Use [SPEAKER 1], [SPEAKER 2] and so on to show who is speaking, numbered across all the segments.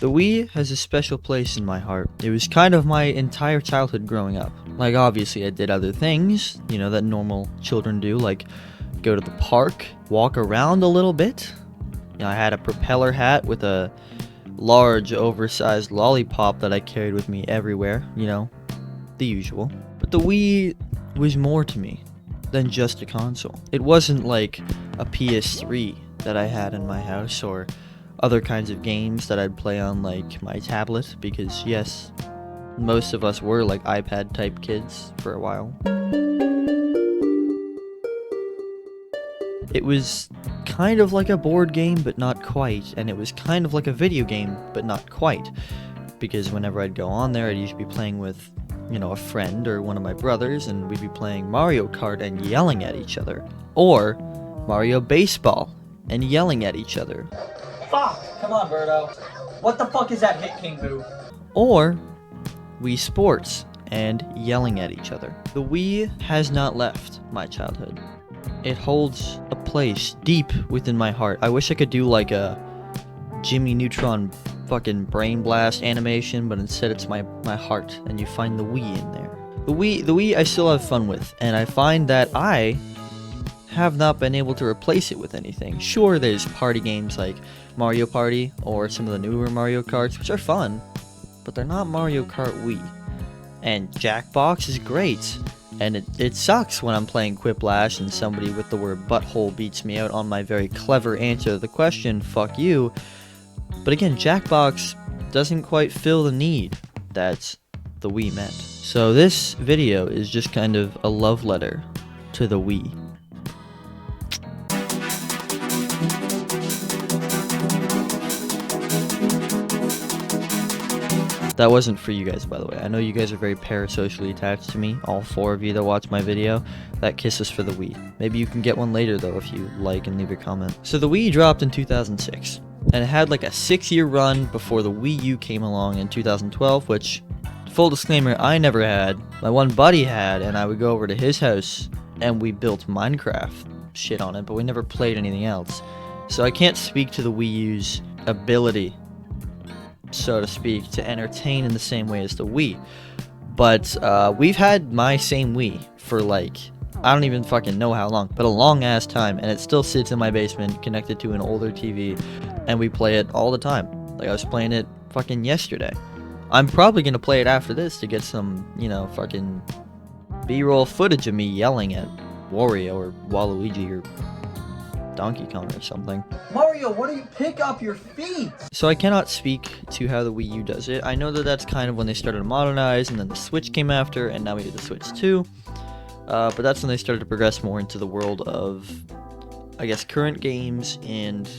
[SPEAKER 1] The Wii has a special place in my heart. It was kind of my entire childhood growing up. Like, obviously I did other things, that normal children do, like go to the park, walk around a little bit. I had a propeller hat with a large oversized lollipop that I carried with me everywhere, the usual. But the Wii was more to me than just a console. It wasn't like a PS3 that I had in my house or other kinds of games that I'd play on like my tablet, because yes, most of us were like iPad type kids for a while. It was kind of like a board game, but not quite, and it was kind of like a video game, but not quite, because whenever I'd go on there, I'd usually be playing with, a friend or one of my brothers, and we'd be playing Mario Kart and yelling at each other, or Mario Baseball and yelling at each other.
[SPEAKER 2] Fuck! Come on, Birdo. What the fuck is that hit, King Boo?
[SPEAKER 1] Or Wii Sports and yelling at each other. The Wii has not left my childhood. It holds a place deep within my heart. I wish I could do like a Jimmy Neutron fucking brain blast animation, but instead it's my heart, and you find the Wii in there. The Wii I still have fun with, and I find that I have not been able to replace it with anything. Sure, there's party games like Mario Party or some of the newer Mario Karts, which are fun, but they're not Mario Kart Wii. And Jackbox is great, and it sucks when I'm playing Quiplash and somebody with the word butthole beats me out on my very clever answer to the question, fuck you. But again, Jackbox doesn't quite fill the need that the Wii meant. So this video is just kind of a love letter to the Wii. That wasn't for you guys, by the way. I know you guys are very parasocially attached to me, all 4 of you that watch my video. That kiss is for the Wii. Maybe you can get one later, though, if you like and leave a comment. So the Wii dropped in 2006, and it had like a 6-year run before the Wii U came along in 2012, which, full disclaimer, I never had. My one buddy had, and I would go over to his house, and we built Minecraft shit on it, but we never played anything else. So I can't speak to the Wii U's ability, so to speak, to entertain in the same way as the Wii. But we've had my same Wii for like, I don't even fucking know how long, but a long ass time, and it still sits in my basement connected to an older TV, and we play it all the time. Like, I was playing it fucking yesterday. I'm probably gonna play it after this to get some, fucking B-roll footage of me yelling at Wario or Waluigi or Donkey Kong or something.
[SPEAKER 2] Mario, what do you pick up your feet?
[SPEAKER 1] So I cannot speak to how the Wii U does it. I know that that's kind of when they started to modernize, and then the Switch came after, and now we have the Switch 2. But that's when they started to progress more into the world of, I guess, current games and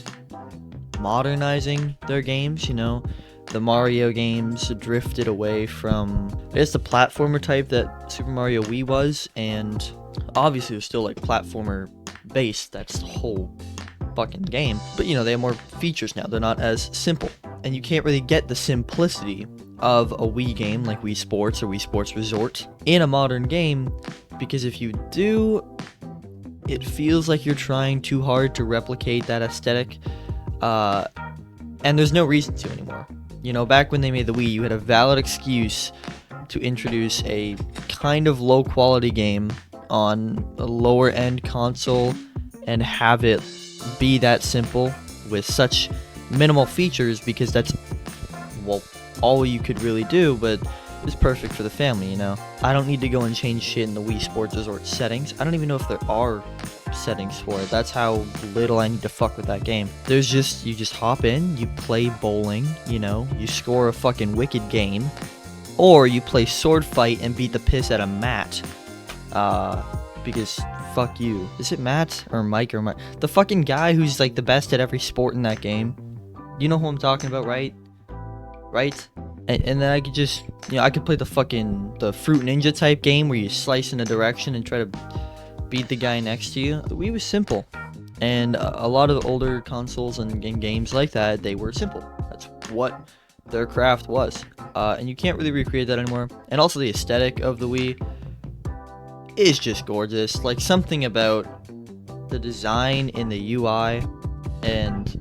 [SPEAKER 1] modernizing their games, The Mario games drifted away from, I guess, the platformer type that Super Mario Wii was, and obviously it was still like platformer based. That's the whole fucking game. But they have more features now. They're not as simple. And you can't really get the simplicity of a Wii game like Wii Sports or Wii Sports Resort in a modern game, because if you do, it feels like you're trying too hard to replicate that aesthetic. And there's no reason to anymore. Back when they made the Wii, you had a valid excuse to introduce a kind of low quality game on a lower end console and have it be that simple with such minimal features, because that's, well, all you could really do, but it's perfect for the family, I don't need to go and change shit in the Wii Sports Resort settings. I don't even know if there are settings for it. That's how little I need to fuck with that game. You just hop in, you play bowling, you score a fucking wicked game, or you play sword fight and beat the piss out of Matt. Because fuck you. Is it Matt or Mike or Mike? The fucking guy who's like the best at every sport in that game. You know who I'm talking about, right? Right? And then I could just, I could play the Fruit Ninja type game where you slice in a direction and try to beat the guy next to you. The Wii was simple. And a lot of older consoles and games like that, they were simple. That's what their craft was. And you can't really recreate that anymore. And also the aesthetic of the Wii is just gorgeous. Like, something about the design in the UI and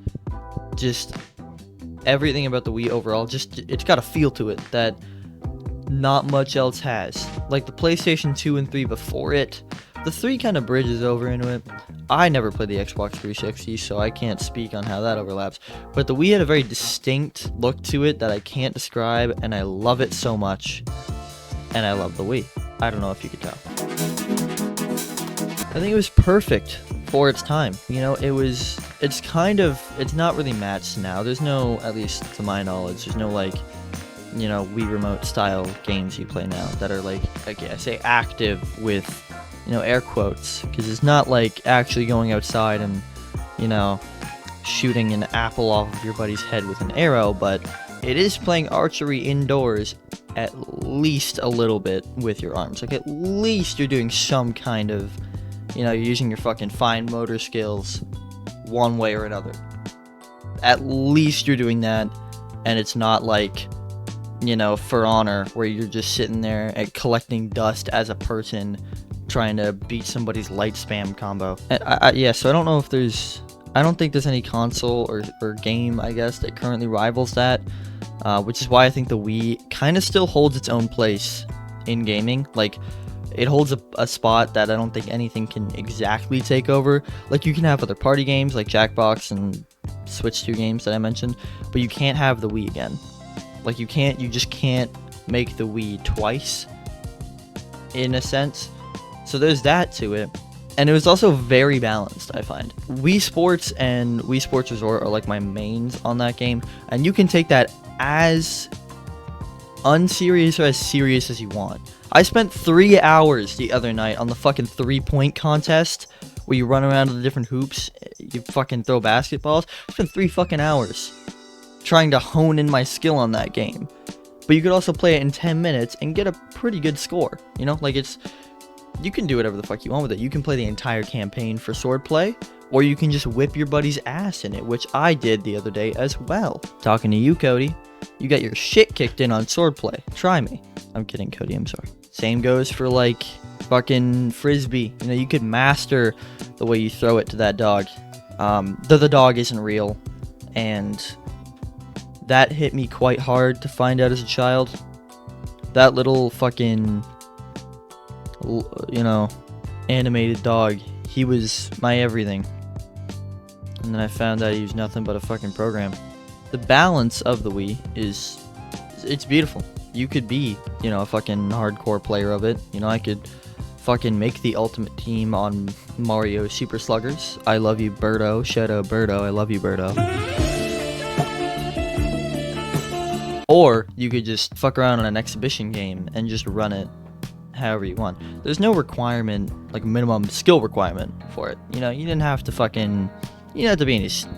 [SPEAKER 1] just everything about the Wii overall, just it's got a feel to it that not much else has. Like the PlayStation 2 and 3 before it, the 3 kind of bridges over into it. I never played the Xbox 360, so I can't speak on how that overlaps. But the Wii had a very distinct look to it that I can't describe, and I love it so much. And I love the Wii. I don't know if you could tell. I think it was perfect for its time. You know, it's not really matched now. There's no, at least to my knowledge, there's no like, you know, Wii Remote style games you play now that are like I say active with, you know, air quotes, because it's not like actually going outside and, you know, shooting an apple off of your buddy's head with an arrow, but it is playing archery indoors at least a little bit with your arms. Like at least you're doing some kind of, you know, you're using your fucking fine motor skills one way or another. At least you're doing that, and it's not like, you know, For Honor, where you're just sitting there and collecting dust as a person trying to beat somebody's light spam combo. And yeah, so I don't know if I don't think there's any console or game, I guess, that currently rivals that, which is why I think the Wii kind of still holds its own place in gaming. Like, it holds a spot that I don't think anything can exactly take over. Like, you can have other party games like Jackbox and Switch 2 games that I mentioned, but you can't have the Wii again. Like, you just can't make the Wii twice, in a sense. So there's that to it. And it was also very balanced, I find. Wii Sports and Wii Sports Resort are like my mains on that game, and you can take that as unserious or as serious as you want. I spent 3 hours the other night on the fucking 3-point contest where you run around to the different hoops, you fucking throw basketballs. I spent 3 fucking hours trying to hone in my skill on that game. But you could also play it in 10 minutes and get a pretty good score, you know? Like, you can do whatever the fuck you want with it. You can play the entire campaign for swordplay, or you can just whip your buddy's ass in it, which I did the other day as well. Talking to you, Cody. You got your shit kicked in on swordplay. Try me. I'm kidding, Cody, I'm sorry. Same goes for, like, fucking Frisbee. You know, you could master the way you throw it to that dog. Though the dog isn't real, and that hit me quite hard to find out as a child. That little fucking, you know, animated dog, he was my everything. And then I found out he was nothing but a fucking program. The balance of the Wii it's beautiful. You could be, you know, a fucking hardcore player of it. You know, I could fucking make the ultimate team on Mario Super Sluggers. I love you, Birdo. Shout out Birdo. I love you, Birdo. Or you could just fuck around on an exhibition game and just run it however you want. There's no requirement, like minimum skill requirement for it. You know, you didn't have to fucking, you didn't have to be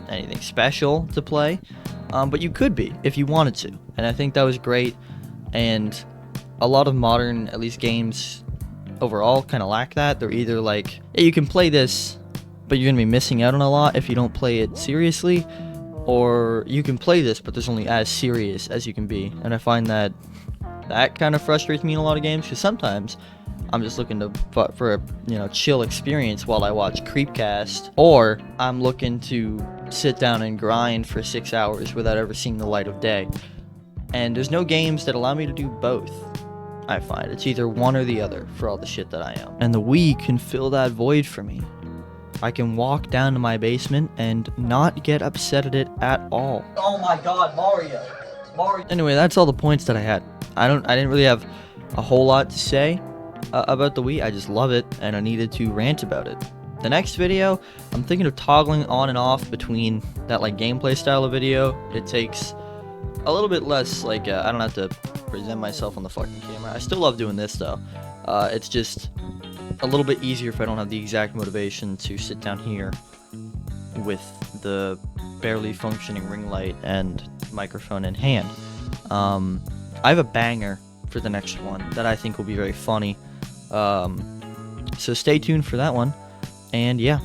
[SPEAKER 1] anything special to play, but you could be if you wanted to. And I think that was great. And a lot of modern, at least games overall, kind of lack that. They're either like, yeah, you can play this, but you're gonna be missing out on a lot if you don't play it seriously, or you can play this, but there's only as serious as you can be. And I find that kind of frustrates me in a lot of games, because sometimes I'm just looking for a, you know, chill experience while I watch Creepcast, or I'm looking to sit down and grind for 6 hours without ever seeing the light of day. And there's no games that allow me to do both, I find. It's either one or the other for all the shit that I am. And the Wii can fill that void for me. I can walk down to my basement and not get upset at it at all.
[SPEAKER 2] Oh my god, Mario.
[SPEAKER 1] Anyway, that's all the points that I had. I didn't really have a whole lot to say about the Wii. I just love it, and I needed to rant about it. The next video, I'm thinking of toggling on and off between that, like, gameplay style of video. It takes a little bit less, like, I don't have to present myself on the fucking camera. I still love doing this, though. It's just a little bit easier if I don't have the exact motivation to sit down here with the barely functioning ring light and microphone in hand. I have a banger for the next one that I think will be very funny. So stay tuned for that one. And yeah,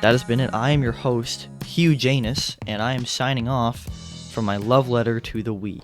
[SPEAKER 1] that has been it. I am your host, Hugh Janus, and I am signing off from my love letter to the Wii.